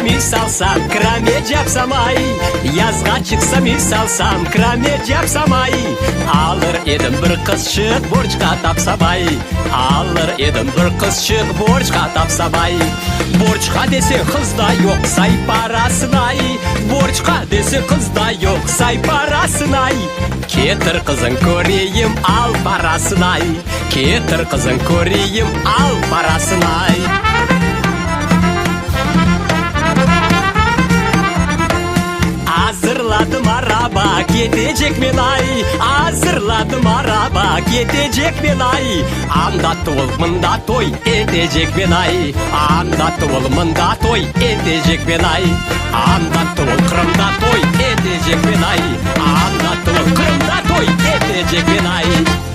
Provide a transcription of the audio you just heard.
үй салсам, краме жапсамай, язға шықсам үй салсам, краме жапсамай, алыр едім бір қызшық борчқа тапсабай, алыр едім бір қызшық борчқа тапсабай. Борчқа десе қызда жоқ, сай парасынай, борчқа десе қызда жоқ, сай парасынай. Кетір қызын көрейім, ал парасынай, кетір қызын көрейім, ал парасынай. Hazırladım araba gidecek men ay, hazırladım araba gidecek men ay. Anda tol mında toy edecek men ay, anda tol mında toy edecek men ay, anda tol Kırım'da toy edecek men ay, anda tol Kırım'da toy edecek men ay.